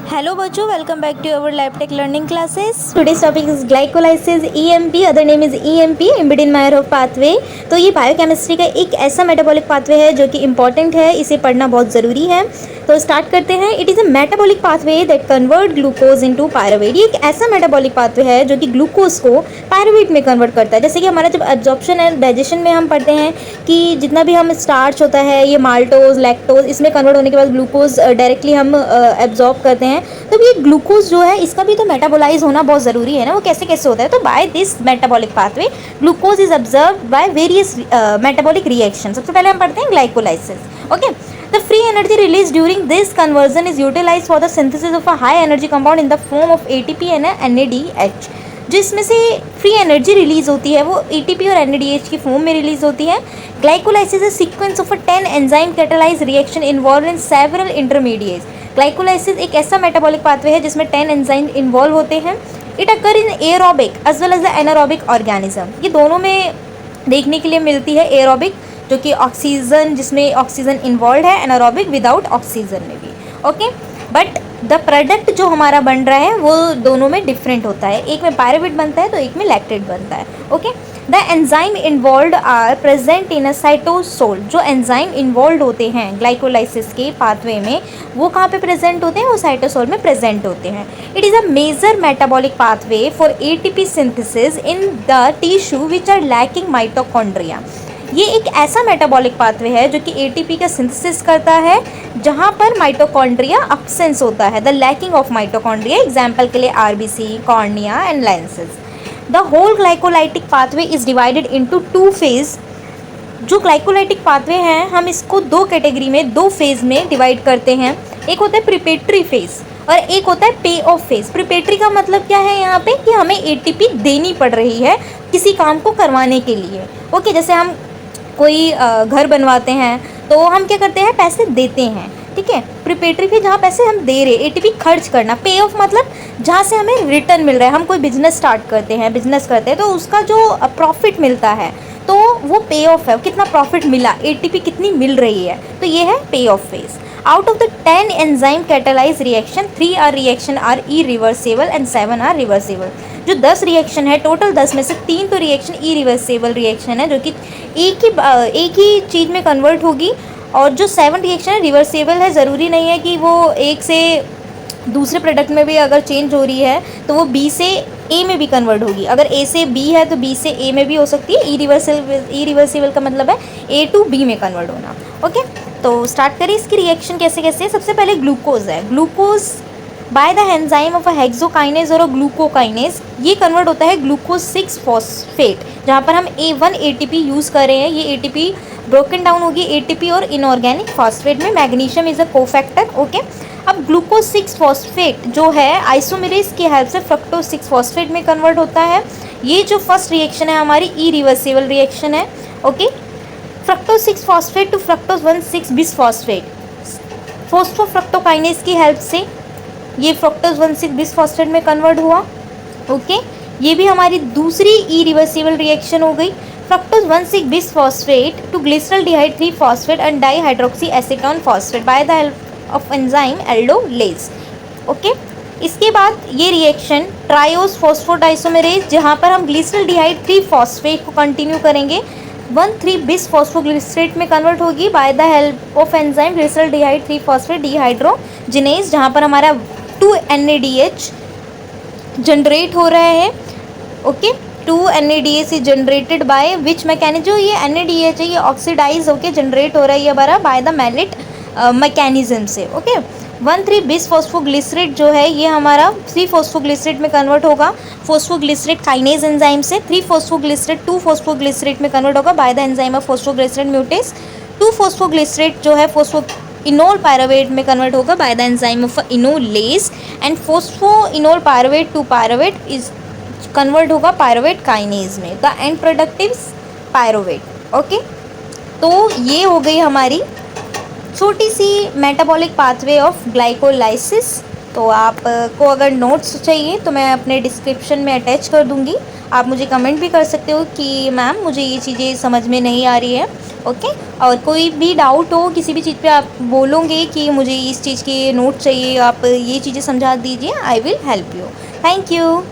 Hello बच्चों, welcome back to our LabTech learning classes. Today's topic is glycolysis EMP, other name is EMP, Embedin-Meyerhof pathway. तो ये biochemistry का एक ऐसा metabolic pathway है जो कि इंपॉर्टेंट है, इसे पढ़ना बहुत ज़रूरी है। तो स्टार्ट करते हैं। It is a metabolic pathway that convert glucose into pyruvate. ये एक ऐसा मेटाबॉलिक पाथवे है जो कि ग्लूकोज को पायरुवेट में कन्वर्ट करता है। जैसे कि हमारा जब एब्जॉर्प्शन एंड डाइजेशन में हम पढ़ते हैं कि जितना भी हम स्टार्च होता है, ये माल्टोज, लैक्टोज, इसमें कन्वर्ट होने के बाद ग्लूकोज डायरेक्टली हम एब्जॉर्ब करते हैं। तो ये ग्लूकोज जो है इसका भी तो मेटाबोलाइज होना बहुत ज़रूरी है ना। वो कैसे कैसे होता है? तो by this metabolic pathway glucose is observed by various metabolic reaction. सबसे पहले हम पढ़ते हैं glycolysis. Okay, the free energy release during this conversion is utilise for the synthesis of a high energy compound in the form of ATP and NADH। जिसमें से free energy release होती है वो ATP और NADH की form में release होती है। Glycolysis is sequence of a 10 enzyme catalyse reaction involve in several intermediates. Glycolysis एक ऐसा मेटाबॉलिक पाथवे है जिसमें 10 एंजाइम इन्वॉल्व होते हैं। It occur in aerobic as well as the anaerobic organism. ये दोनों में देखने के लिए मिलती है। एरोबिक जो कि ऑक्सीजन, जिसमें ऑक्सीजन इन्वॉल्व है, एनारोबिक विदाउट ऑक्सीजन में भी। ओके, बट द प्रोडक्ट जो हमारा बन रहा है वो दोनों में डिफरेंट होता है। एक में पायरुवेट बनता है तो एक में लैक्टेट बनता है। Okay, the enzyme involve are present in a cytosol. जो एंजाइम इन्वॉल्व होते हैं ग्लाइकोलाइसिस के पाथवे में वो कहाँ पे प्रेजेंट होते हैं? वो साइटोसोल में प्रेजेंट होते हैं। It is a major metabolic pathway for ATP synthesis in the tissue which are lacking mitochondria. ये एक ऐसा मेटाबॉलिक पाथवे है जो कि ATP का सिंथेसिस करता है जहाँ पर माइटोकॉन्ड्रिया अब्सेंस होता है, the lacking of mitochondria. Example के लिए RBC, cornea and lenses. The whole glycolytic pathway is divided into 2 phase. जो ग्लाइकोलाइटिक पाथवे हैं हम इसको 2 कैटेगरी में, 2 फेज में डिवाइड करते हैं। एक होता है प्रिपेटरी फेज और एक होता है पे ऑफ फेज। प्रिपेटरी का मतलब क्या है यहाँ पे? कि हमें ATP देनी पड़ रही है किसी काम को करवाने के लिए। ओके, जैसे हम कोई घर बनवाते हैं तो हम क्या करते हैं? पैसे देते हैं। ठीक है, प्रिपेटरी फी जहाँ पैसे हम दे रहे, ATP खर्च करना। पे ऑफ मतलब जहाँ से हमें रिटर्न मिल रहा है। हम कोई बिजनेस स्टार्ट करते हैं, बिजनेस करते हैं तो उसका जो प्रॉफिट मिलता है तो वो पे ऑफ है। कितना प्रॉफिट मिला, ATP कितनी मिल रही है, तो ये है pay off phase. Out of the 10 enzyme catalyse reaction 3 are reaction are irreversible and 7 are reversible. जो 10 रिएक्शन है, टोटल 10 में से 3 तो रिएक्शन इरिवर्सिबल रिएक्शन है जो कि एक ही चीज़ में कन्वर्ट होगी, और जो 7 रिएक्शन है रिवर्सिबल है। ज़रूरी नहीं है कि वो एक से दूसरे प्रोडक्ट में भी अगर चेंज हो रही है तो वो B से A में भी कन्वर्ट होगी। अगर A से B है तो B से A में भी हो सकती है। इरिवर्सिबल का मतलब है A to B में कन्वर्ट होना। ओके, तो स्टार्ट करें इसकी रिएक्शन कैसे कैसे। सबसे पहले ग्लूकोज है। Glucose bye the enzyme of a hexokinase और ग्लूकोकाइनेज ये कन्वर्ट होता है ग्लूकोज 6 फॉस्फेट। जहाँ पर हम A1 ATP यूज़ कर रहे हैं, ये ATP ब्रोकन डाउन होगी ATP और इनऑर्गेनिक फॉस्फेट में। Magnesium is a cofactor. Okay, अब ग्लूकोज 6 फॉस्फेट जो है आइसोमेरेज की हेल्प से फ्रक्टोज 6 फॉस्फेट में कन्वर्ट होता है। ये जो फर्स्ट रिएक्शन है हमारी इरिवर्सिबल रिएक्शन है। Okay, fructose 6 phosphate to fructose 1,6 bis phosphate फोस्फोफ्रक्टोकाइनेज की हेल्प से ये फ्रक्टोज 1,6 बिस फॉस्फेट में कन्वर्ट हुआ। ओके, ये भी हमारी दूसरी इरिवर्सिबल रिएक्शन हो गई। Fructose 1,6 bis phosphate to glyceraldehyde 3 phosphate and dihydroxy acetone phosphate by the help of enzyme aldolase. Okay, इसके बाद ये रिएक्शन ट्रायोस फॉस्फोडाइसोमेरेज जहाँ पर हम ग्लिसरॉल्डिहाइड 3 फॉस्फेट को कंटिन्यू करेंगे 1,3 बिस फॉस्फोग्लिसरेट में कन्वर्ट होगी bye the help of enzyme glyceraldehyde 3 phosphate dehydrogenase, जहाँ पर हमारा 2 NADH जनरेट हो रहा है। Okay, 2 NADH is generated by which mechanism. जो ये NADH है ये ऑक्सीडाइज होकर जनरेट हो रहा है ये हमारा बाय द मैलिट मैकेनिज्म से। ओके, 1,3 बिस फॉस्फोग्लिसरेट जो है ये हमारा 3 फॉस्फोग्लिसरेट में कन्वर्ट होगा फॉस्फोग्लिसरेट काइनेज एंजाइम से। 3 फॉस्फोग्लिसरेट 2 फॉस्फोग्लिसरेट में कन्वर्ट होगा by the enzyme of phosphoglycerate mutase. 2 phosphoglycerate जो है इनोल पायरुवेट में कन्वर्ट होगा by the enzyme of enolase and phosphoenol pyruvate to pyruvate is convert होगा पायरुवेट काइनेज में। The end product is pyruvate. Okay, तो ये हो गई हमारी छोटी सी मेटाबॉलिक पाथवे ऑफ ग्लाइकोलाइसिस। तो आपको अगर नोट्स चाहिए तो मैं अपने डिस्क्रिप्शन में अटैच कर दूंगी। आप मुझे कमेंट भी कर सकते हो कि मैम मुझे ये चीज़ें समझ में नहीं आ रही है। ओके। और कोई भी डाउट हो किसी भी चीज़ पे आप बोलोगे कि मुझे इस चीज़ के नोट चाहिए, आप ये चीज़ें समझा दीजिए, I will help you. Thank you.